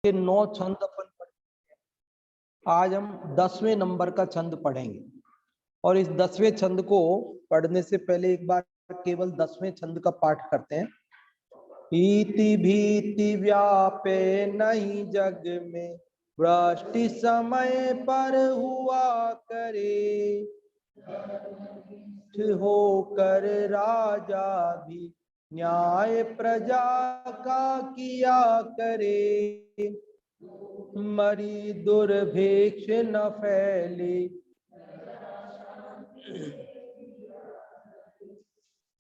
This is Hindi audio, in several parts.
के 9 छंद अपन पढ़े। आज हम 10वें नंबर का छंद पढ़ेंगे और इस 10वें छंद को पढ़ने से पहले एक बार केवल 10वें छंद का पाठ करते हैं। इति भीति व्यापे नहीं जग में, वृष्टि समय पर हुआ करे, होकर राजा भी न्याय प्रजा का किया करे, मरी दुर्भिक्ष न फैले,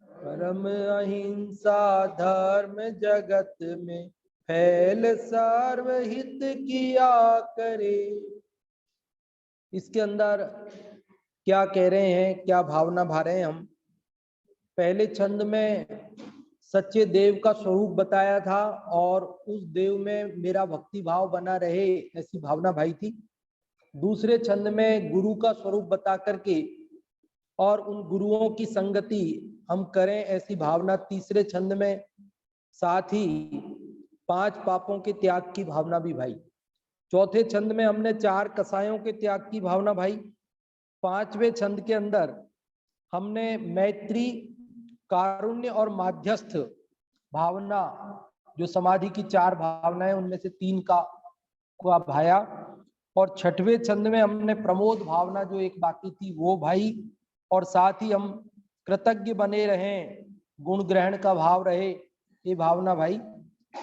परम अहिंसा धर्म जगत में फैल सर्वहित किया करे। इसके अंदर क्या कह रहे हैं, क्या भावना भा रहे हैं हम। पहले छंद में सच्चे देव का स्वरूप बताया था और उस देव में मेरा भक्ति भाव बना रहे ऐसी भावना भाई थी। दूसरे छंद में गुरु का स्वरूप बता करके और उन गुरुओं की संगति हम करें ऐसी भावना तीसरे छंद में, साथ ही 5 पापों के त्याग की भावना भी भाई। चौथे छंद में हमने 4 कसायों के त्याग की भावना भाई। 5वें छंद के अंदर हमने मैत्री, कारुण्य और माध्यस्थ भावना, जो समाधि की 4 भावनाएं उनमें से 3 का भाया। और 6वें छंद में हमने प्रमोद भावना जो एक बाकी थी वो भाई, और साथ ही हम कृतज्ञ बने रहें, गुण ग्रहण का भाव रहे, ये भावना भाई।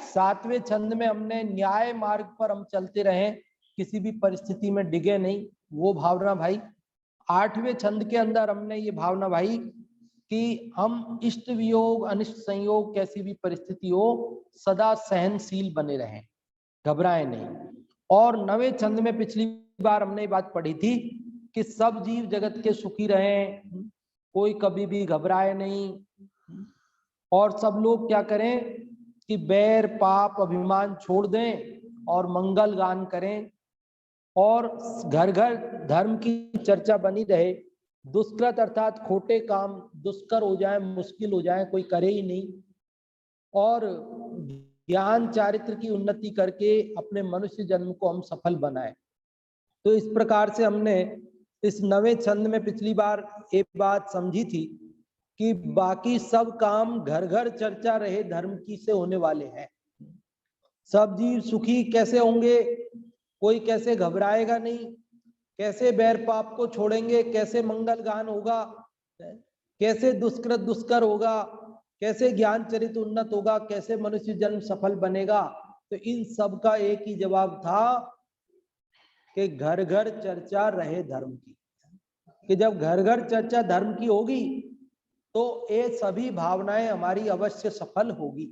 7वें छंद में हमने न्याय मार्ग पर हम चलते रहें, किसी भी परिस्थिति में डिगे नहीं, वो भावना भाई। 8वें छंद के अंदर हमने ये भावना भाई कि हम इष्ट वियोग अनिष्ट संयोग कैसी भी परिस्थिति हो सदा सहनशील बने रहें, घबराए नहीं। और 9वें छंद में पिछली बार हमने ये बात पढ़ी थी कि सब जीव जगत के सुखी रहें, कोई कभी भी घबराए नहीं, और सब लोग क्या करें कि बैर पाप अभिमान छोड़ दें और मंगल गान करें, और घर घर धर्म की चर्चा बनी रहे। दुष्कृत अर्थात खोटे काम दुष्कर हो जाए, मुश्किल हो जाए, कोई करे ही नहीं, और ज्ञान चारित्र की उन्नति करके अपने मनुष्य जन्म को हम सफल बनाए। तो इस प्रकार से हमने इस 9वें छंद में पिछली बार एक बात समझी थी कि बाकी सब काम घर घर चर्चा रहे धर्म की से होने वाले हैं। सब जीव सुखी कैसे होंगे, कोई कैसे घबराएगा नहीं, कैसे बैर पाप को छोड़ेंगे, कैसे मंगल गान होगा, कैसे दुष्कृत दुष्कर होगा, कैसे ज्ञान चरित्र उन्नत होगा, कैसे मनुष्य जन्म सफल बनेगा। तो इन सब का एक ही जवाब था कि घर घर चर्चा रहे धर्म की, कि जब घर घर चर्चा धर्म की होगी तो ये सभी भावनाएं हमारी अवश्य सफल होगी।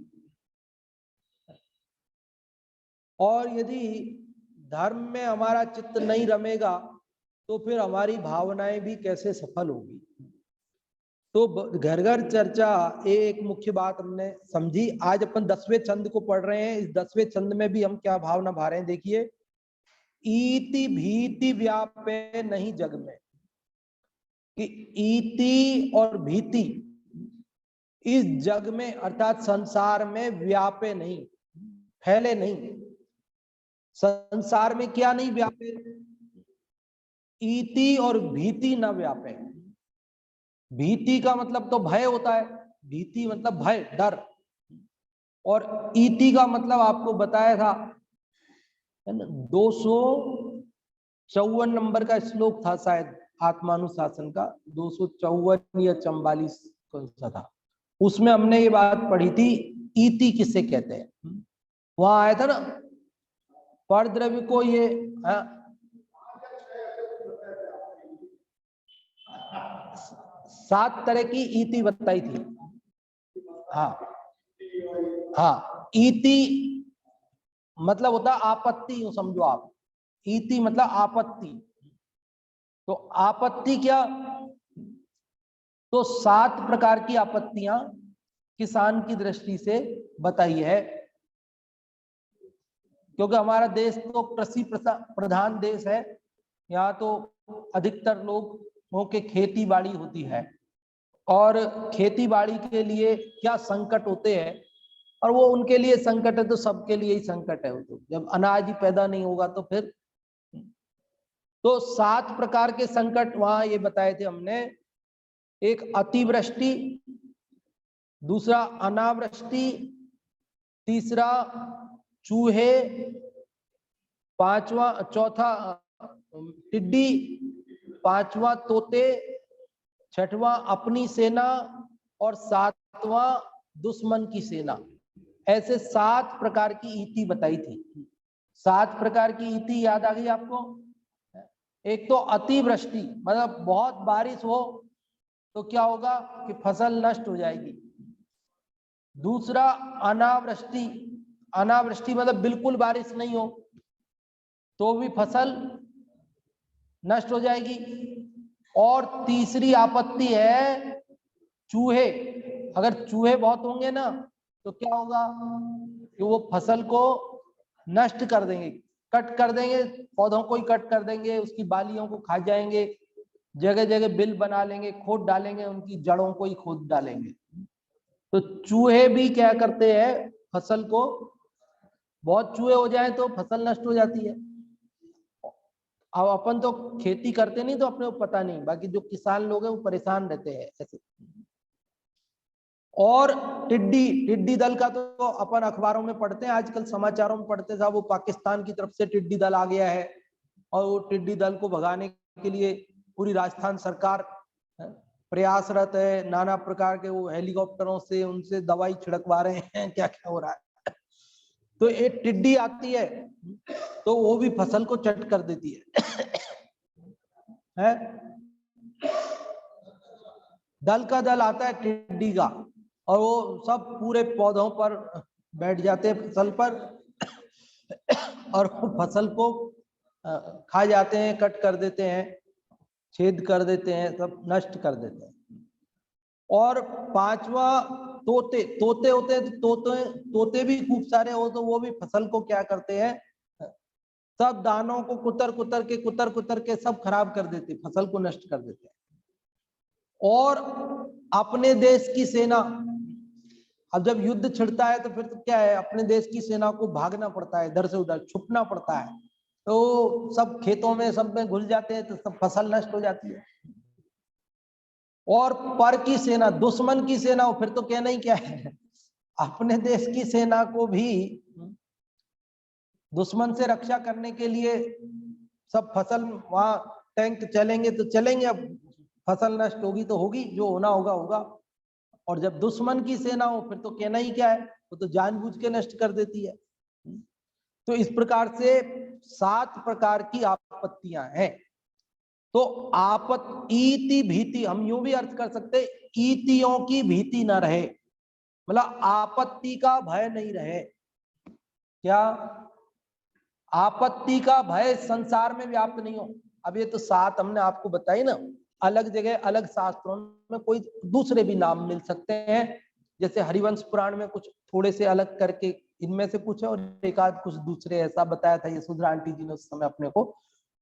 और यदि धर्म में हमारा चित्त नहीं रमेगा तो फिर हमारी भावनाएं भी कैसे सफल होगी। तो घर घर चर्चा एक मुख्य बात हमने समझी। आज अपन 10वें छंद को पढ़ रहे हैं। इस 10वें छंद में भी हम क्या भावना भा रहे हैं, देखिए। इति भीति व्यापे नहीं जग में, कि इति और भीति इस जग में अर्थात संसार में व्यापे नहीं, फैले नहीं। संसार में क्या नहीं व्यापे, इति और भीति न व्यापे। भीति का मतलब तो भय होता है, भीति मतलब भय, डर। और इति का मतलब आपको बताया था, 254 नंबर का श्लोक था शायद आत्मानुशासन का, 254 या 44 कौन सा था, उसमें हमने ये बात पढ़ी थी इति किसे कहते हैं। वहां आया था ना, परद्रव्य को ये 7 तरह की इति बताई थी। हाँ, इति मतलब होता आपत्ति, यूं समझो आप। इति मतलब आपत्ति। तो आपत्ति क्या, तो 7 प्रकार की आपत्तियां किसान की दृष्टि से बताई है, क्योंकि हमारा देश तो कृषि प्रधान देश है। यहाँ तो अधिकतर लोगों के खेती बाड़ी होती है, और खेती बाड़ी के लिए क्या संकट होते हैं और वो उनके लिए संकट है तो सबके लिए ही संकट है। वो तो जब अनाज ही पैदा नहीं होगा तो फिर, तो 7 प्रकार के संकट वहां ये बताए थे हमने। एक अतिवृष्टि, दूसरा अनावृष्टि, तीसरा चूहे, चौथा टिड्डी, 5वां तोते, 6वां अपनी सेना और 7वां दुश्मन की सेना। ऐसे 7 प्रकार की ईति बताई थी। 7 प्रकार की ईति याद आ गई आपको? एक तो अतिवृष्टि, मतलब बहुत बारिश हो तो क्या होगा कि फसल नष्ट हो जाएगी। दूसरा अनावृष्टि, अनावृष्टि मतलब बिल्कुल बारिश नहीं हो तो भी फसल नष्ट हो जाएगी। और तीसरी आपत्ति है चूहे। अगर चूहे बहुत होंगे ना तो क्या होगा कि वो फसल को नष्ट कर देंगे, कट कर देंगे, पौधों को ही कट कर देंगे, उसकी बालियों को खा जाएंगे, जगह जगह बिल बना लेंगे, खोद डालेंगे, उनकी जड़ों को ही खोद डालेंगे। तो चूहे भी क्या करते हैं, फसल को, बहुत चूहे हो जाए तो फसल नष्ट हो जाती है। अब अपन तो खेती करते नहीं तो अपने को पता नहीं, बाकी जो किसान लोग हैं वो परेशान रहते हैं ऐसे। और टिड्डी, टिड्डी दल का तो अपन अखबारों में पढ़ते हैं, आजकल समाचारों में पढ़ते साहब, वो पाकिस्तान की तरफ से टिड्डी दल आ गया है और वो टिड्डी दल को भगाने के लिए पूरी राजस्थान सरकार प्रयासरत है। नाना प्रकार के वो हेलीकॉप्टरों से उनसे दवाई छिड़कवा रहे हैं, क्या क्या हो रहा है। तो एक टिड्डी आती है तो वो भी फसल को चट कर देती है? दल का दल आता है टिड्डी का और वो सब पूरे पौधों पर बैठ जाते हैं, फसल पर, और फसल को खा जाते हैं, कट कर देते हैं, छेद कर देते हैं, सब नष्ट कर देते हैं। और 5वां तोते, तोते होते हैं, तोते भी खूब सारे हो तो वो भी फसल को क्या करते हैं, सब दानों को कुतर कुतर के सब खराब कर देते, फसल को नष्ट कर देते हैं। और अपने देश की सेना, अब जब युद्ध छिड़ता है तो फिर तो क्या है, अपने देश की सेना को भागना पड़ता है, इधर से उधर छुपना पड़ता है, तो सब खेतों में सब में घुल जाते हैं तो सब फसल नष्ट हो जाती है। और पर की सेना, दुश्मन की सेना, फिर तो कहना ही क्या है, अपने देश की सेना को भी दुश्मन से रक्षा करने के लिए सब फसल, वहां टैंक चलेंगे तो चलेंगे, अब फसल नष्ट होगी तो होगी, जो होना होगा होगा। और जब दुश्मन की सेना हो फिर तो कहना ही क्या है, वो तो जानबूझ के नष्ट कर देती है। तो इस प्रकार से 7 प्रकार की आपत्तियां हैं। तो ईति भीति, हम यूं भी अर्थ कर सकते, ईतियों की भीति न रहे, मतलब आपत्ति का भय नहीं रहे। क्या आपत्ति का भय संसार में व्याप्त नहीं हो। अब ये तो 7 हमने आपको बताई ना, अलग जगह अलग शास्त्रों में कोई दूसरे भी नाम मिल सकते हैं, जैसे हरिवंश पुराण में कुछ थोड़े से अलग करके इनमें से कुछ है और एक आध कुछ दूसरे ऐसा बताया था ये सुधरा आंटी जी ने उस समय अपने को।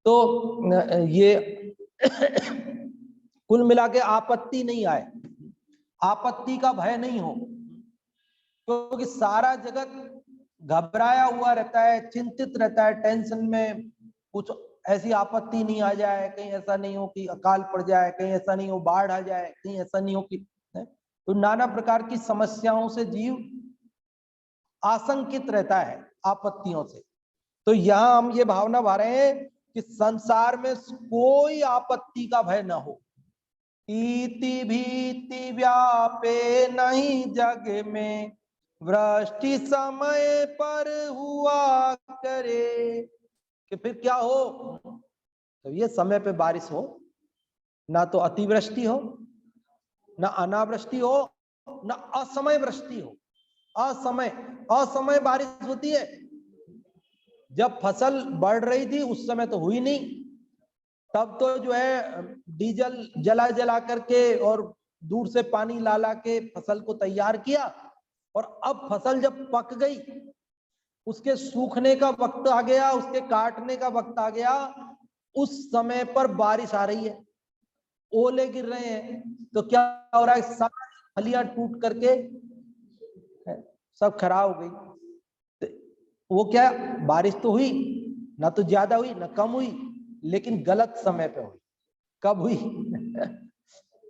तो ये कुल मिला के आपत्ति नहीं आए, आपत्ति का भय नहीं हो, क्योंकि सारा जगत घबराया हुआ रहता है, चिंतित रहता है, टेंशन में, कुछ ऐसी आपत्ति नहीं आ जाए, कहीं ऐसा नहीं हो कि अकाल पड़ जाए, कहीं ऐसा नहीं हो बाढ़ आ जाए, कहीं ऐसा नहीं हो कि, तो नाना प्रकार की समस्याओं से जीव आशंकित रहता है, आपत्तियों से। तो यहां हम ये भावना भा रहे हैं कि संसार में कोई आपत्ति का भय न हो। इति भीति व्यापे नहीं जग में, वृष्टि समय पर हुआ करे। कि फिर क्या हो, तो ये समय पे बारिश हो, ना तो अतिवृष्टि हो, ना अनावृष्टि हो, ना असमय वृष्टि हो। असमय बारिश होती है। जब फसल बढ़ रही थी उस समय तो हुई नहीं, तब तो जो है डीजल जला जला करके और दूर से पानी ला ला के फसल को तैयार किया, और अब फसल जब पक गई, उसके सूखने का वक्त आ गया, उसके काटने का वक्त आ गया, उस समय पर बारिश आ रही है, ओले गिर रहे हैं, तो क्या हो रहा है, सारी फलियां टूट करके सब खराब हो गई। तो वो क्या, बारिश तो हुई, ना तो ज्यादा हुई ना कम हुई, लेकिन गलत समय पे हुई। कब हुई?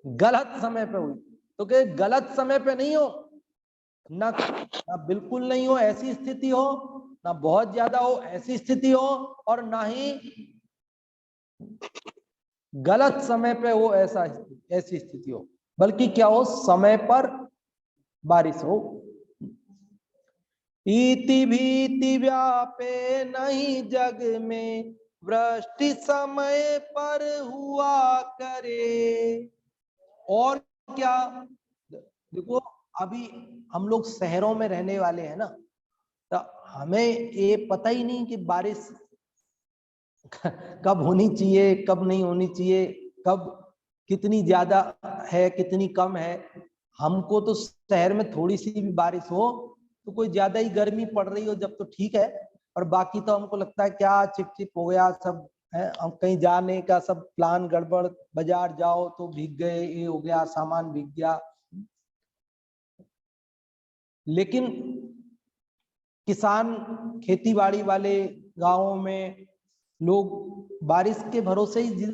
गलत समय पे हुई। तो क्या गलत समय पे नहीं हो, ना बिल्कुल नहीं हो ऐसी स्थिति हो, ना बहुत ज्यादा हो ऐसी स्थिति हो, और ना ही गलत समय पे हो ऐसी स्थिति हो, बल्कि क्या हो, समय पर बारिश हो। इति भीति व्यापे नहीं जग में, वृष्टि समय पर हुआ करे। और क्या, देखो अभी हम लोग शहरों में रहने वाले हैं ना, तो हमें ये पता ही नहीं कि बारिश कब होनी चाहिए, कब नहीं होनी चाहिए, कब कितनी ज्यादा है कितनी कम है। हमको तो शहर में थोड़ी सी भी बारिश हो तो कोई ज्यादा ही गर्मी पड़ रही हो जब तो ठीक है, और बाकी तो हमको लगता है क्या चिपचिप हो गया सब है। हम कहीं जाने का सब प्लान गड़बड़, बाजार जाओ तो भीग गए, ये हो गया, सामान भीग गया। लेकिन किसान, खेती बाड़ी वाले गांवों में लोग बारिश के भरोसे ही,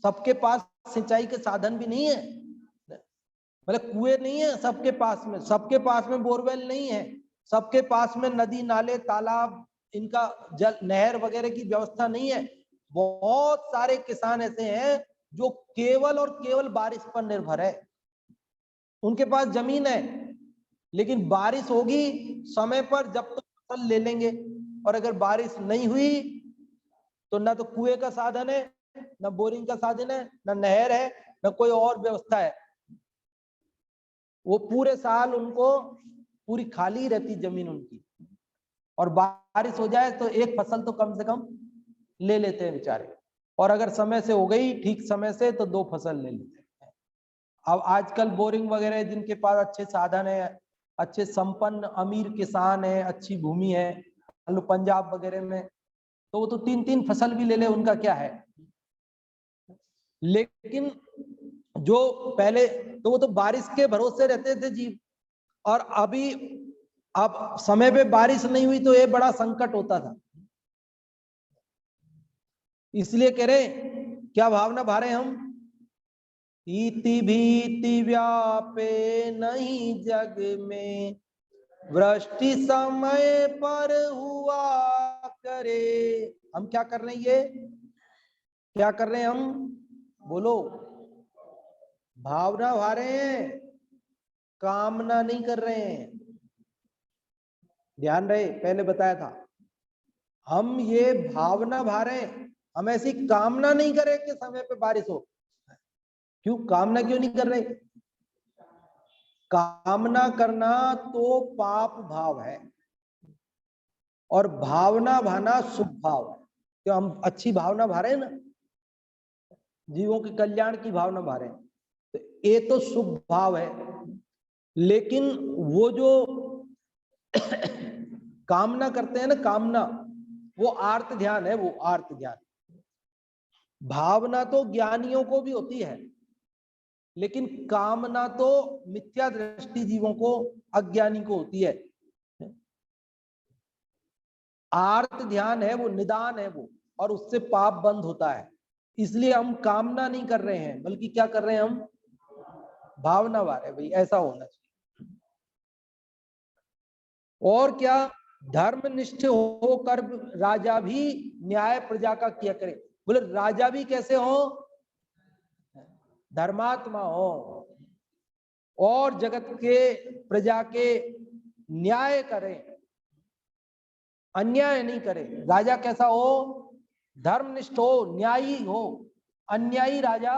सबके पास सिंचाई के साधन भी नहीं है, मतलब कुएं नहीं है सबके पास में, सबके पास में बोरवेल नहीं है, सबके पास में नदी नाले तालाब, इनका जल नहर वगैरह की व्यवस्था नहीं है। बहुत सारे किसान ऐसे हैं जो केवल और केवल बारिश पर निर्भर है। उनके पास जमीन है, लेकिन बारिश होगी समय पर जब तो फसल ले लेंगे, और अगर बारिश नहीं हुई तो ना तो कुएं का साधन है, ना बोरिंग का साधन है, ना नहर है, ना कोई और व्यवस्था है। वो पूरे साल उनको पूरी खाली रहती जमीन उनकी, और बारिश हो जाए तो एक फसल तो कम से कम ले लेते हैं बेचारे, और अगर समय से हो गई ठीक समय से तो 2 फसल ले लेते हैं। अब आजकल बोरिंग वगैरह जिनके पास अच्छे साधन है, अच्छे संपन्न अमीर किसान है, अच्छी भूमि है, पंजाब वगैरह में, तो वो तो 3-3 फसल भी ले ले, उनका क्या है। लेकिन जो पहले, तो वो तो बारिश के भरोसे रहते थे जी, और अभी अब समय पे बारिश नहीं हुई तो ये बड़ा संकट होता था। इसलिए कह रहे, क्या भावना भा रहे हम, इति भीति व्यापे नहीं जग में, वृष्टि समय पर हुआ करे। हम क्या कर रहे हैं, ये क्या कर रहे हैं हम, बोलो, भावना भा रहे हैं, कामना नहीं कर रहे हैं। ध्यान रहे, पहले बताया था, हम ये भावना भा रहे हैं, हम ऐसी कामना नहीं करें कि समय पे बारिश हो। क्यों कामना क्यों नहीं कर रहे? कामना करना तो पाप भाव है, और भावना भाना शुभ भाव है। तो हम अच्छी भावना भा रहे हैं ना, जीवों के कल्याण की भावना भा रहे हैं, तो ये तो शुभ भाव है। लेकिन वो जो कामना करते हैं ना, कामना, वो आर्त ध्यान है, वो आर्त ध्यान। भावना तो ज्ञानियों को भी होती है, लेकिन कामना तो मिथ्या दृष्टि जीवों को, अज्ञानी को होती है। आर्त ध्यान है वो, निदान है वो, और उससे पाप बंद होता है। इसलिए हम कामना नहीं कर रहे हैं, बल्कि क्या कर रहे हैं हम, भावना वाले, भाई ऐसा होना चाहिए। और क्या, धर्मनिष्ठ होकर राजा भी न्याय प्रजा का किया करे। बोले राजा भी कैसे हो, धर्मात्मा हो, और जगत के प्रजा के न्याय करें, अन्याय नहीं करे। राजा कैसा हो, धर्मनिष्ठ हो, न्यायी हो। अन्यायी राजा,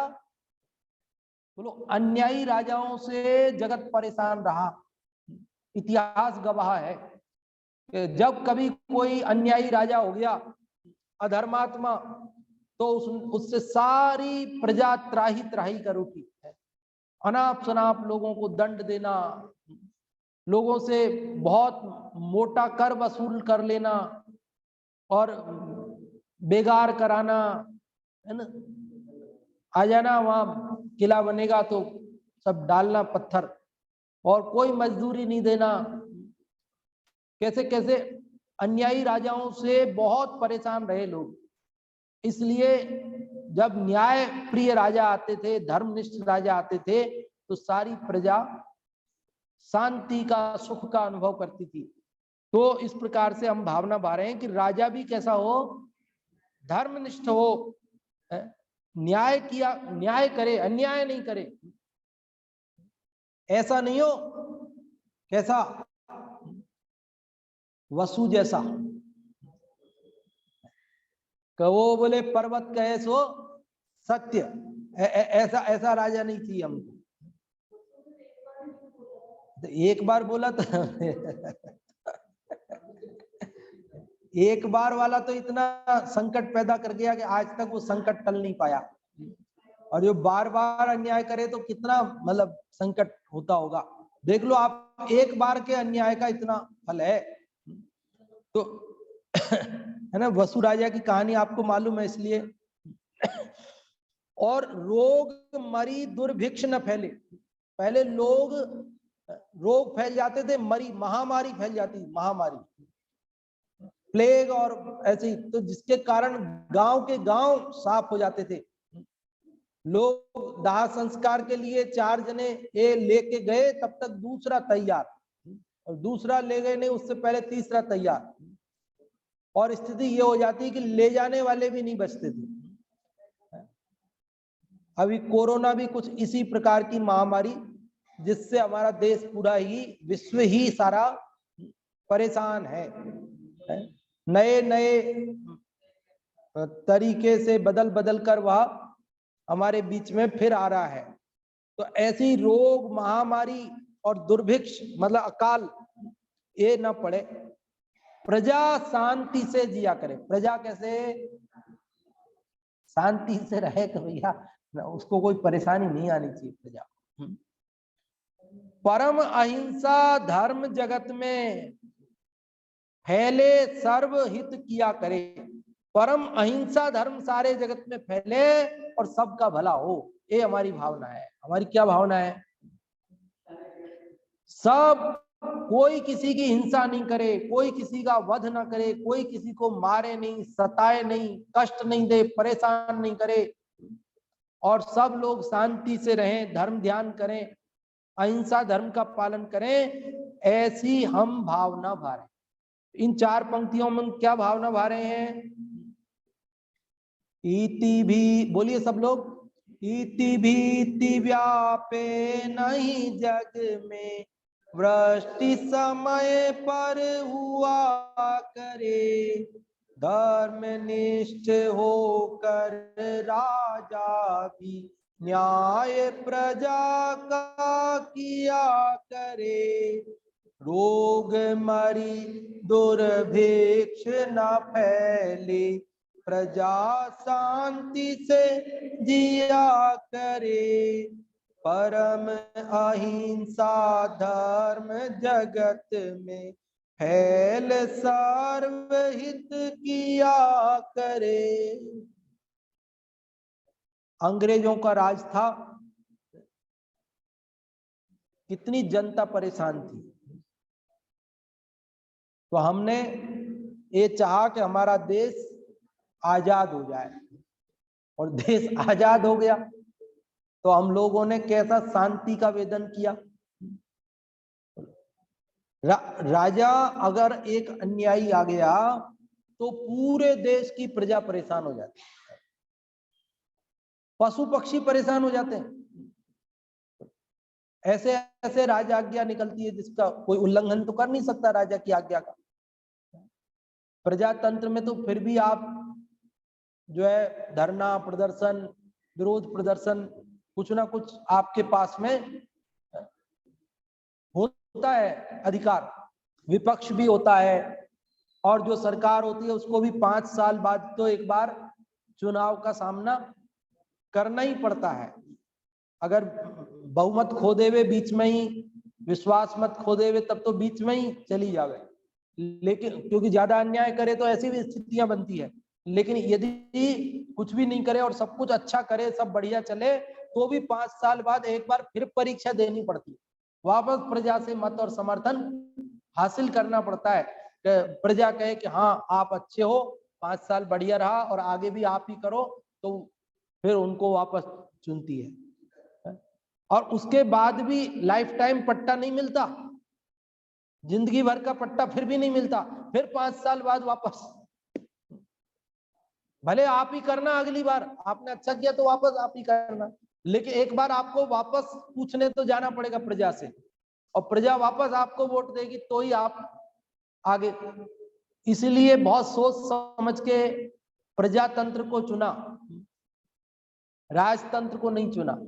बोलो, अन्यायी राजाओं से जगत परेशान रहा। इतिहास गवाह है कि जब कभी कोई अन्यायी राजा हो गया, अधर्मात्मा, तो उससे सारी प्रजा त्राही त्राही कर उठी है। अनाप शनाप लोगों को दंड देना, लोगों से बहुत मोटा कर वसूल कर लेना, और बेगार कराना, है ना। आ जाना, वहां किला बनेगा तो सब डालना पत्थर, और कोई मजदूरी नहीं देना, कैसे कैसे अन्यायी राजाओं से बहुत परेशान रहे लोग। इसलिए जब न्याय प्रिय राजा आते थे, धर्मनिष्ठ राजा आते थे, तो सारी प्रजा शांति का, सुख का अनुभव करती थी। तो इस प्रकार से हम भावना भा रहे हैं कि राजा भी कैसा हो, धर्मनिष्ठ हो, न्याय किया, न्याय करे, अन्याय नहीं करे। ऐसा नहीं हो कैसा, वसु जैसा, वो बोले पर्वत कहे सो सत्य, ऐसा ऐसा राजा नहीं चाहिए हमको। तो एक बार बोला तो एक बार वाला तो इतना संकट पैदा कर गया कि आज तक वो संकट टल नहीं पाया। और जो बार बार अन्याय करे तो कितना मतलब संकट होता होगा। देख लो आप, एक बार के अन्याय का इतना फल है। तो है ना, वसु राजा की कहानी आपको मालूम है, इसलिए। और रोग मरी दुर्भिक्ष न फैले। पहले लोग, रोग फैल जाते थे, मरी महामारी फैल जाती, महामारी, प्लेग और ऐसी, तो जिसके कारण गांव के गांव साफ हो जाते थे। लोग दाह संस्कार के लिए 4 जने ये लेके गए, तब तक दूसरा तैयार, और दूसरा ले गए नहीं, उससे पहले तीसरा तैयार। और स्थिति ये हो जाती है कि ले जाने वाले भी नहीं बचते थे। अभी कोरोना भी कुछ इसी प्रकार की महामारी, जिससे हमारा देश पूरा ही, विश्व ही सारा परेशान है। नए नए तरीके से बदल बदल कर वह हमारे बीच में फिर आ रहा है। तो ऐसी रोग, महामारी और दुर्भिक्ष मतलब अकाल ये ना पड़े। प्रजा शांति से जिया करे। प्रजा कैसे शांति से रहे कि भैया उसको कोई परेशानी नहीं आनी चाहिए प्रजा। परम अहिंसा धर्म जगत में फैले, सर्वहित किया करे। परम अहिंसा धर्म सारे जगत में फैले और सबका भला हो, ये हमारी भावना है। हमारी क्या भावना है? सब, कोई किसी की हिंसा नहीं करे, कोई किसी का वध ना करे, कोई किसी को मारे नहीं, सताए नहीं, कष्ट नहीं दे, परेशान नहीं करे, और सब लोग शांति से रहें, धर्म ध्यान करें, अहिंसा धर्म का पालन करें। ऐसी हम भावना भा रहे। इन 4 पंक्तियों में क्या भावना भा रहे हैं? इति भी, बोलिए सब लोग, इति भीति व्यापे नहीं जग में, वृष्टि समय पर हुआ करे, धर्मनिष्ठ होकर राजा भी न्याय प्रजा का किया करे, रोग मरी दुर्भिक्ष न फैले, प्रजा शांति से जिया करे, परम अहिंसा धर्म जगत में फैल, सर्वहित किया करे। अंग्रेजों का राज था, कितनी जनता परेशान थी, तो हमने ये चाहा कि हमारा देश आजाद हो जाए, और देश आजाद हो गया तो हम लोगों ने कैसा शांति का वेदन किया। राजा अगर एक अन्यायी आ गया तो पूरे देश की प्रजा परेशान हो जाती है, पशु पक्षी परेशान हो जाते हैं। ऐसे ऐसे राजा आज्ञा निकलती है जिसका कोई उल्लंघन तो कर नहीं सकता राजा की आज्ञा का। प्रजातंत्र में तो फिर भी आप जो है धरना प्रदर्शन, विरोध प्रदर्शन, कुछ ना कुछ आपके पास में होता है अधिकार। विपक्ष भी होता है, और जो सरकार होती है उसको भी 5 साल बाद तो एक बार चुनाव का सामना करना ही पड़ता है। अगर बहुमत खो देवे बीच में ही, विश्वास मत खो देवे, तब तो बीच में ही चली जावे। लेकिन क्योंकि ज्यादा अन्याय करे तो ऐसी भी स्थितियां बनती है। लेकिन यदि कुछ भी नहीं करे और सब कुछ अच्छा करे, सब बढ़िया चले, तो भी 5 साल बाद एक बार फिर परीक्षा देनी पड़ती है, वापस प्रजा से मत और समर्थन हासिल करना पड़ता है। प्रजा कहे कि हाँ आप अच्छे हो, 5 साल बढ़िया रहा और आगे भी आप ही करो, तो फिर उनको वापस चुनती है। और उसके बाद भी लाइफ टाइम पट्टा नहीं मिलता, जिंदगी भर का पट्टा फिर भी नहीं मिलता, फिर 5 साल बाद वापस। भले आप ही करना, अगली बार आपने अच्छा किया तो वापस आप ही करना, लेकिन एक बार आपको वापस पूछने तो जाना पड़ेगा प्रजा से, और प्रजा वापस आपको वोट देगी तो ही आप आगे। इसलिए बहुत सोच समझ के प्रजातंत्र को चुना, राजतंत्र को नहीं चुना।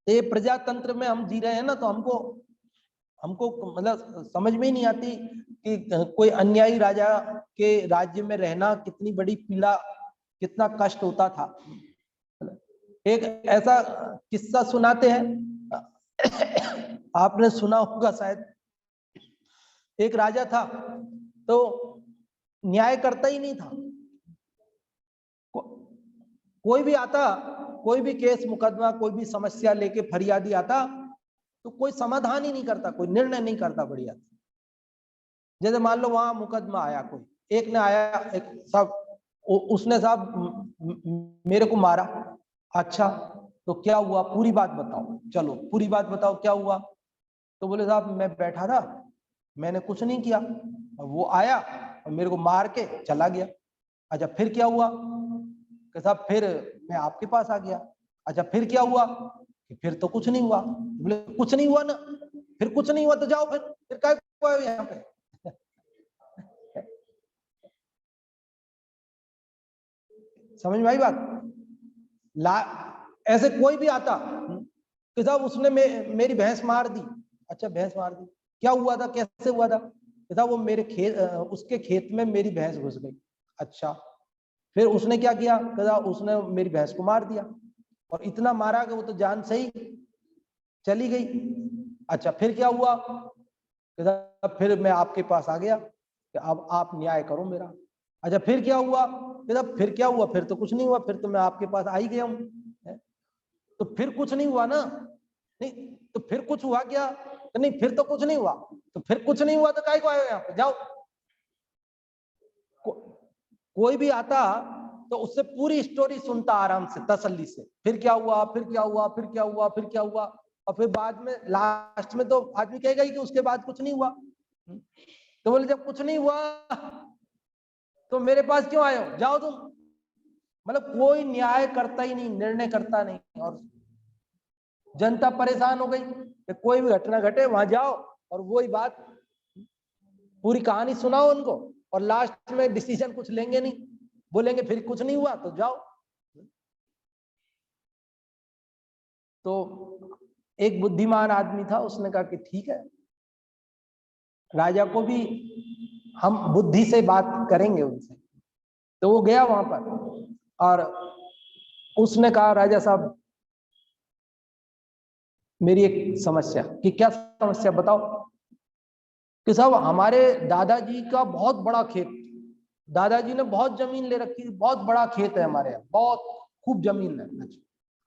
ये प्रजातंत्र में हम जी रहे हैं ना, तो हमको मतलब समझ में ही नहीं आती कि कोई अन्यायी राजा के राज्य में रहना कितनी बड़ी पीड़ा, कितना कष्ट होता था। एक ऐसा किस्सा सुनाते हैं, आपने सुना होगा शायद। एक राजा था, तो न्याय करता ही नहीं था। कोई भी आता, कोई भी केस मुकदमा, कोई भी समस्या लेके फरियादी आता, तो कोई समाधान ही नहीं करता, कोई निर्णय नहीं करता बढ़िया। जैसे मान लो वहां मुकदमा आया, कोई एक ने आया, एक साहब उसने साहब मेरे को मारा। अच्छा तो क्या हुआ, पूरी बात बताओ, चलो पूरी बात बताओ क्या हुआ। तो बोले साहब मैं बैठा था, मैंने कुछ नहीं किया, वो आया और मेरे को मार के चला गया। अच्छा फिर क्या हुआ, कि साहब फिर मैं आपके पास आ गया। अच्छा फिर क्या हुआ, कि फिर तो कुछ नहीं हुआ। बोले कुछ नहीं हुआ ना, फिर कुछ नहीं हुआ तो जाओ, फिर क्या हुआ यहाँ पे। समझ में आई बात। ऐसे कोई भी आता कि साहब उसने मेरी भैंस मार दी। अच्छा भैंस मार दी, क्या हुआ था, कैसे हुआ था, कि साहब वो मेरे खेत, उसके खेत में मेरी भैंस घुस गई। अच्छा फिर उसने क्या किया, कि साहब उसने मेरी भैंस को मार दिया, और इतना मारा कि वो तो जान से ही चली गई। अच्छा फिर क्या हुआ, कि साहब फिर मैं आपके पास आ गया कि अब आप न्याय करो मेरा। अच्छा फिर क्या हुआ, कि साहब फिर क्या हुआ, फिर तो कुछ नहीं हुआ, फिर तो मैं आपके पास आ ही गया हूँ। तो फिर कुछ नहीं हुआ ना, नहीं तो फिर कुछ हुआ क्या, तो नहीं फिर तो कुछ नहीं हुआ, तो फिर कुछ नहीं हुआ तो काहे को आए हो यहाँ पे, जाओ। कोई भी आता तो उससे पूरी स्टोरी सुनता आराम से, तसल्ली से, फिर क्या हुआ, फिर क्या हुआ, फिर क्या हुआ, फिर क्या हुआ, और फिर बाद में लास्ट में तो आदमी कहेगा ही कि उसके बाद कुछ नहीं हुआ। तो बोले जब कुछ नहीं हुआ तो मेरे पास क्यों आए हो, जाओ तुम। मतलब कोई न्याय करता ही नहीं, निर्णय करता नहीं, और जनता परेशान हो गई कि कोई भी घटना घटे वहां जाओ और वही बात, पूरी कहानी सुनाओ उनको, और लास्ट में डिसीजन कुछ लेंगे नहीं, बोलेंगे फिर कुछ नहीं हुआ तो जाओ। तो एक बुद्धिमान आदमी था, उसने कहा कि ठीक है, राजा को भी हम बुद्धि से बात करेंगे उनसे। तो वो गया वहां पर और उसने कहा राजा साहब मेरी एक समस्या, कि क्या समस्या बताओ। कि साहब हमारे दादाजी का बहुत बड़ा खेत, दादाजी ने बहुत जमीन ले रखी थी, बहुत बड़ा खेत है हमारे यहाँ, बहुत खूब जमीन है।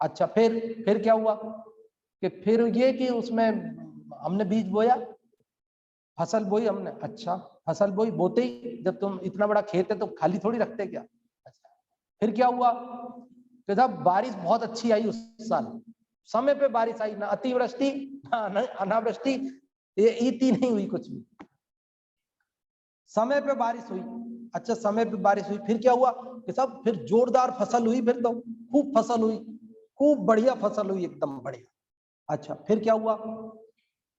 अच्छा फिर क्या हुआ, कि फिर ये कि उसमें हमने बीज बोया, फसल बोई हमने। अच्छा फसल बोई, बोते ही जब तुम इतना बड़ा खेत है तो खाली थोड़ी रखते क्या। अच्छा फिर क्या हुआ, कि साहब बारिश बहुत अच्छी आई उस साल, समय पे बारिश आई, ना अतिवृष्टि ना अनावृष्टि, ये इति नहीं हुई कुछ भी, समय पे बारिश हुई। अच्छा समय पे बारिश हुई, फिर क्या हुआ, कि सब फिर जोरदार फसल हुई, फिर तो खूब फसल हुई, खूब बढ़िया फसल हुई, एकदम बढ़िया। अच्छा फिर क्या हुआ,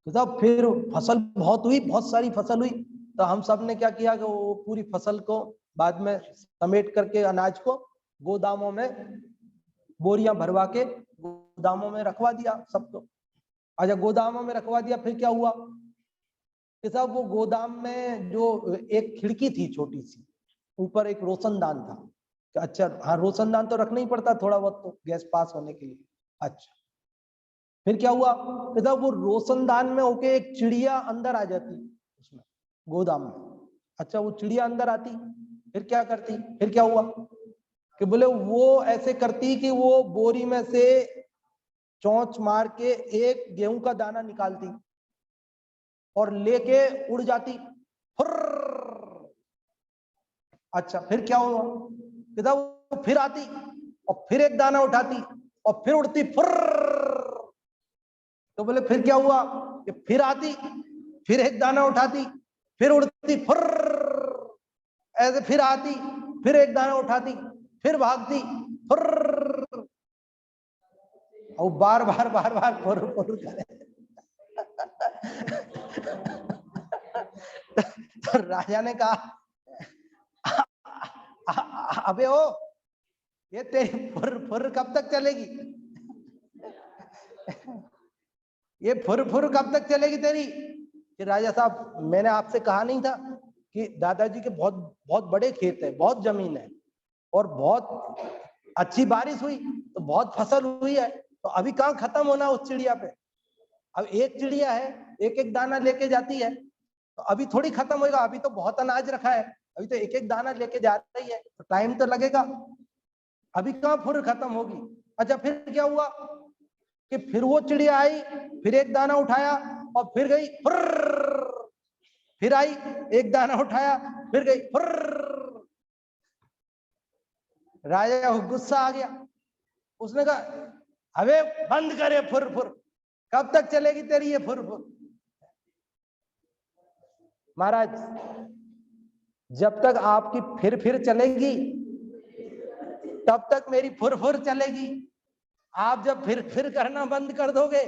कि सब फिर फसल बहुत हुई, बहुत सारी फसल हुई। तो हम सब ने क्या किया कि वो पूरी फसल को बाद में समेट करके अनाज को गोदामों में, बोरियां भरवा के गोदामों में रखवा दिया सबको। अच्छा गोदामों में रखवा दिया, फिर क्या हुआ, कि साहब वो गोदाम में जो एक खिड़की थी छोटी सी, ऊपर एक रोशनदान था। अच्छा हाँ रोशनदान तो रखना ही पड़ता थोड़ा बहुत तो गैस पास होने के लिए। अच्छा फिर क्या हुआ, कि साहब वो रोशनदान में होके एक चिड़िया अंदर आ जाती उसमें, गोदाम में। अच्छा वो चिड़िया अंदर आती, फिर क्या करती, फिर क्या हुआ, कि बोले वो ऐसे करती कि वो बोरी में से चोंच मार के एक गेहूं का दाना निकालती। और लेके उड़ जाती, अच्छा फिर क्या हुआ, कहता वो फिर आती और फिर एक दाना उठाती और फिर उड़ती, तो बोले फिर क्या हुआ, कि फिर आती, फिर एक दाना उठाती, फिर उड़ती, ऐसे फिर आती, फिर एक दाना उठाती, फिर भागती, और बार बार बार बार फुर करे। तो राजा ने कहा अबे ओ, ये तेरी फुर कब तक चलेगी, ये फुर कब तक चलेगी तेरी। कि राजा साहब मैंने आपसे कहा नहीं था कि दादाजी के बहुत बहुत बड़े खेत है, बहुत जमीन है और बहुत अच्छी बारिश हुई तो बहुत फसल हुई है, तो अभी कहाँ खत्म होना उस चिड़िया पे। अब एक चिड़िया है, एक एक दाना लेके जाती है, तो अभी थोड़ी खत्म होएगा, अभी तो बहुत अनाज रखा है, अभी तो एक एक दाना लेके जा रही है, तो टाइम तो लगेगा, अभी कहाँ फुर खत्म होगी। अच्छा फिर क्या हुआ कि फिर वो चिड़िया आई, फिर एक दाना उठाया और फिर गई, फिर आई, एक दाना उठाया, फिर गई, राजा को गुस्सा आ गया, उसने कहा अबे बंद करे फुर, कब तक चलेगी तेरी ये फुर। महाराज जब तक आपकी फिर चलेगी तब तक मेरी फुर चलेगी, आप जब फिर करना बंद कर दोगे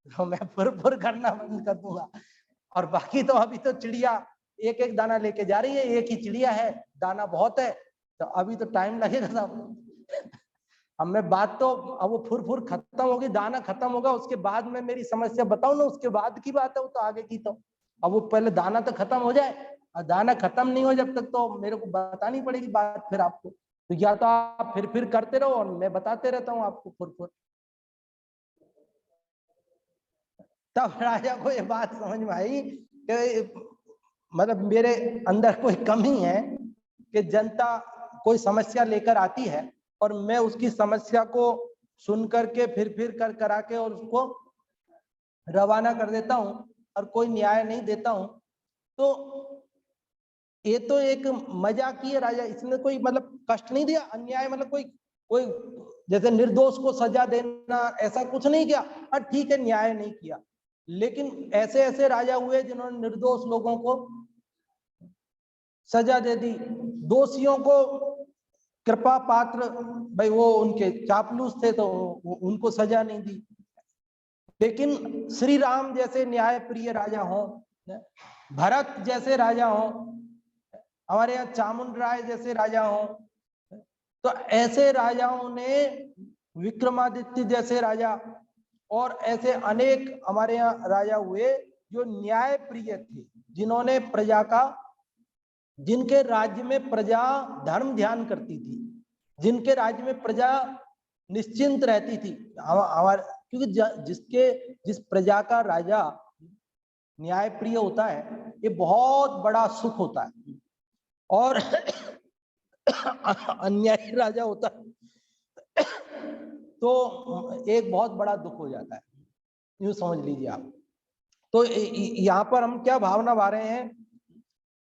तो मैं फुर करना बंद कर दूंगा। और बाकी तो अभी तो चिड़िया एक एक दाना लेके जा रही है, एक ही चिड़िया है, दाना बहुत है, तो अभी तो टाइम लगेगा साहब। अब मैं बात तो, अब वो फुर खत्म होगी, दाना खत्म होगा, उसके बाद में मेरी समस्या बताऊं ना, उसके बाद की बात है वो, तो आगे की तो, अब वो पहले दाना तो खत्म हो जाए, और दाना खत्म नहीं हो जब तक तो मेरे को बतानी पड़ेगी बात फिर आपको। तो या तो आप फिर करते रहो और मैं बताते रहता हूँ आपको फुर। तब राजा को ये बात समझ में आई कि मतलब मेरे अंदर कोई कमी है कि जनता कोई समस्या लेकर आती है और मैं उसकी समस्या को सुन करके फिर करा के और उसको रवाना कर देता हूं और कोई न्याय नहीं देता हूं। तो ये तो एक मजाक ही है राजा, इसने कोई मतलब कष्ट नहीं दिया, अन्याय मतलब कोई कोई जैसे निर्दोष को सजा देना ऐसा कुछ नहीं किया। ठीक है न्याय नहीं किया, लेकिन ऐसे ऐसे राजा हुए जिन्होंने निर्दोष लोगों को सजा दे दी, दोषियों को कृपा पात्र, भाई वो उनके चापलूस थे तो उनको सजा नहीं दी। लेकिन श्री राम जैसे न्याय प्रिय राजा हो, भरत जैसे राजा हो, हमारे यहाँ चामुंड राय जैसे राजा हो, तो ऐसे राजाओं ने, विक्रमादित्य जैसे राजा और ऐसे अनेक हमारे यहाँ राजा हुए जो न्याय प्रिय थे, जिन्होंने प्रजा का, जिनके राज्य में प्रजा धर्म ध्यान करती थी, जिनके राज्य में प्रजा निश्चिंत रहती थी। हमारे क्योंकि जिस प्रजा का राजा न्याय प्रिय होता है ये बहुत बड़ा सुख होता है, और अन्यायी राजा होता है तो एक बहुत बड़ा दुख हो जाता है, यूं समझ लीजिए आप। तो यहाँ पर हम क्या भावना भा रहे हैं,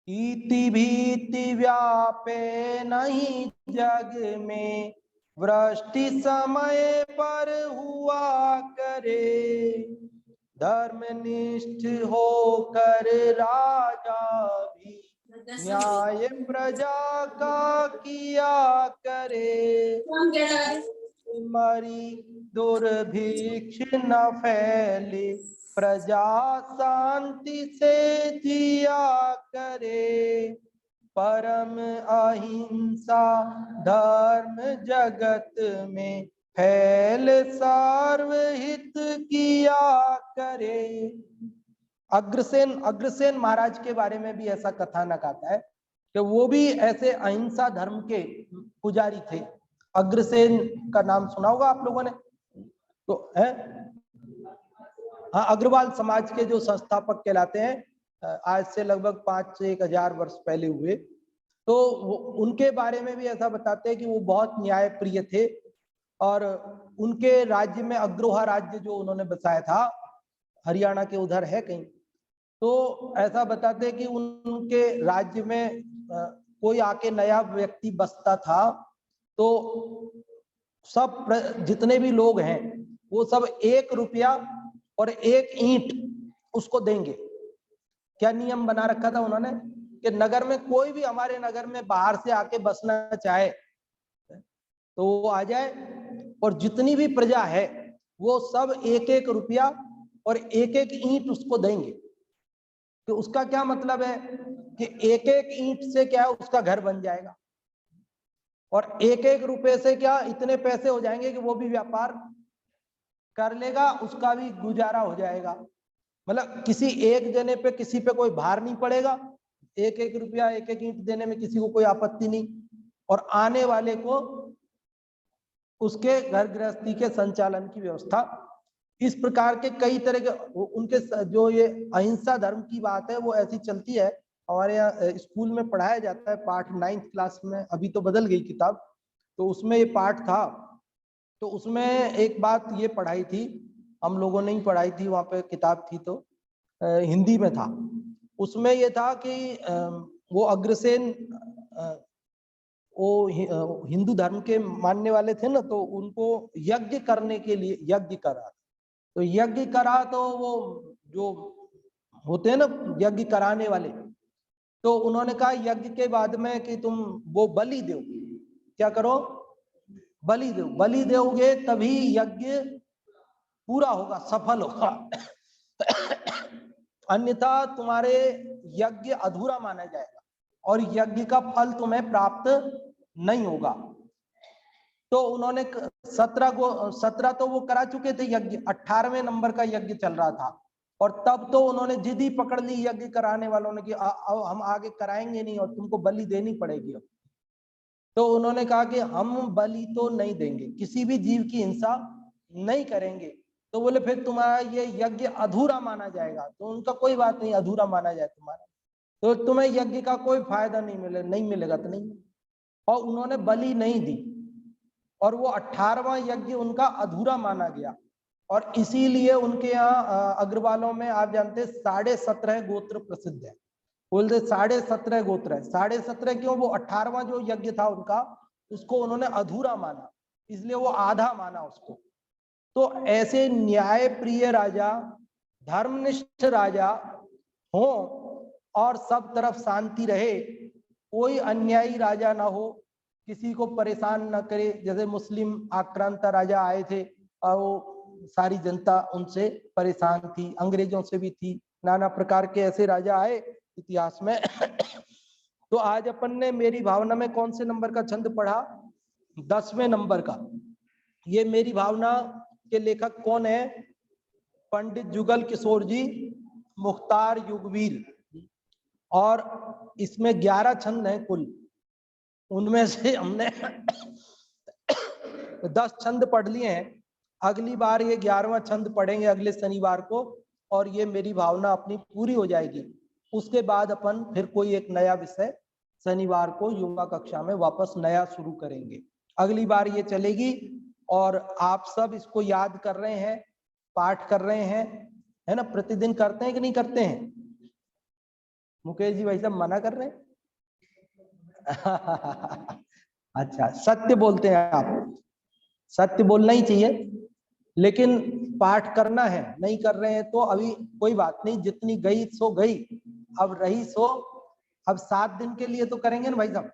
इति भीति व्यापे नहीं जग में, वृष्टि समय पर हुआ करे, धर्मनिष्ठ होकर राजा भी न्याय प्रजा का किया करे, मरी दुर्भिक्ष न फैले, प्रजा शांति से जिया करे, परम अहिंसा धर्म जगत में फैल सार्वहित किया करे। अग्रसेन महाराज के बारे में भी ऐसा कथानक आता है कि वो भी ऐसे अहिंसा धर्म के पुजारी थे। अग्रसेन का नाम सुना होगा आप लोगों ने, तो है हाँ, अग्रवाल समाज के जो संस्थापक कहलाते हैं, आज से लगभग 5 से 1 हजार वर्ष पहले हुए। तो उनके बारे में भी ऐसा बताते हैं कि वो बहुत न्याय प्रिय थे, और उनके राज्य में अग्रोहा राज्य जो उन्होंने बसाया था, हरियाणा के उधर है कहीं, तो ऐसा बताते कि उनके राज्य में कोई आके नया व्यक्ति बसता था, तो सब जितने भी लोग हैं वो सब 1 रुपया और 1 ईंट उसको देंगे। क्या नियम बना रखा था उन्होंने कि नगर में कोई भी हमारे नगर में बाहर से आके बसना चाहे तो वो आ जाए, और जितनी भी प्रजा है वो सब 1-1 रुपया और 1-1 ईंट उसको देंगे। तो उसका क्या मतलब है कि 1-1 ईंट से क्या है, उसका घर बन जाएगा, और 1-1 रुपए से क्या इतने पैसे हो जाएंगे कि वो भी व्यापार कर लेगा, उसका भी गुजारा हो जाएगा। मतलब किसी एक जने पे किसी पे कोई भार नहीं पड़ेगा, 1-1 रुपया 1-1 ईंट देने में किसी को कोई आपत्ति नहीं, और आने वाले को उसके घर गृहस्थी के संचालन की व्यवस्था। इस प्रकार के कई तरह के उनके जो ये अहिंसा धर्म की बात है वो ऐसी चलती है। हमारे यहाँ स्कूल में पढ़ाया जाता है पाठ 9th क्लास में, अभी तो बदल गई किताब, तो उसमें ये पाठ था। तो उसमें एक बात ये पढ़ाई थी, हम लोगों ने ही पढ़ाई थी, वहां पे किताब थी तो हिंदी में था। उसमें ये था कि वो अग्रसेन वो हिंदू धर्म के मानने वाले थे ना, तो उनको यज्ञ करने के लिए यज्ञ करा, तो यज्ञ करा तो वो जो होते हैं ना यज्ञ कराने वाले, तो उन्होंने कहा यज्ञ के बाद में कि तुम वो बलि दो, क्या करो, बलि दो, बलि दोगे तभी यज्ञ पूरा होगा, सफल होगा, अन्यथा तुम्हारे यज्ञ अधूरा माना जाएगा और यज्ञ का फल तुम्हें प्राप्त नहीं होगा। तो उन्होंने 17 तो वो करा चुके थे यज्ञ, 18वें नंबर का यज्ञ चल रहा था, और तब तो उन्होंने जिद ही पकड़ ली यज्ञ कराने वालों ने कि हम आगे कराएंगे नहीं और तुमको बलि देनी पड़ेगी। तो उन्होंने कहा कि हम बलि तो नहीं देंगे, किसी भी जीव की हिंसा नहीं करेंगे। तो बोले फिर तुम्हारा ये यज्ञ अधूरा माना जाएगा। तो उनका कोई बात नहीं, अधूरा माना जाए तुम्हारा, तो तुम्हें यज्ञ का कोई फायदा नहीं मिलेगा तो नहीं। और उन्होंने बलि नहीं दी और वो 18वां यज्ञ उनका अधूरा माना गया, और इसीलिए उनके यहाँ अग्रवालों में आप जानते 17.5 गोत्र प्रसिद्ध है। बोलते 17.5 गोत्र है। 17.5 क्यों, वो 18वां जो यज्ञ था उनका उसको उन्होंने अधूरा माना, इसलिए वो आधा माना उसको। तो ऐसे न्याय प्रिय राजा, धर्मनिष्ठ राजा हो और सब तरफ शांति रहे, कोई अन्यायी राजा ना हो, किसी को परेशान न करे। जैसे मुस्लिम आक्रांता राजा आए थे और वो सारी जनता उनसे परेशान थी, अंग्रेजों से भी थी, नाना प्रकार के ऐसे राजा आए इतिहास में। तो आज अपन ने मेरी भावना में कौन से नंबर का छंद पढ़ा, 10वें नंबर का। ये मेरी भावना के लेखक कौन है, पंडित जुगल किशोर जी, मुख्तार युगवीर, और इसमें 11 छंद हैं कुल, उनमें से हमने 10 छंद पढ़ लिए हैं। अगली बार ये 11वां छंद पढ़ेंगे अगले शनिवार को, और ये मेरी भावना अपनी पूरी हो जाएगी। उसके बाद अपन फिर कोई एक नया विषय शनिवार को योगा कक्षा में वापस नया शुरू करेंगे। अगली बार ये चलेगी, और आप सब इसको याद कर रहे हैं, पाठ कर रहे हैं, है ना, प्रतिदिन करते हैं कि नहीं करते हैं? मुकेश जी भाई साहब मना कर रहे हैं। अच्छा, सत्य बोलते हैं आप, सत्य बोलना ही चाहिए, लेकिन पाठ करना है। नहीं कर रहे हैं तो अभी कोई बात नहीं, जितनी गई सो गई, अब रही सो, अब 7 दिन के लिए तो करेंगे ना भाई साहब,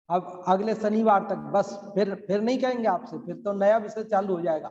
अब अगले शनिवार तक बस, फिर नहीं कहेंगे आपसे, फिर तो नया विषय चालू हो जाएगा।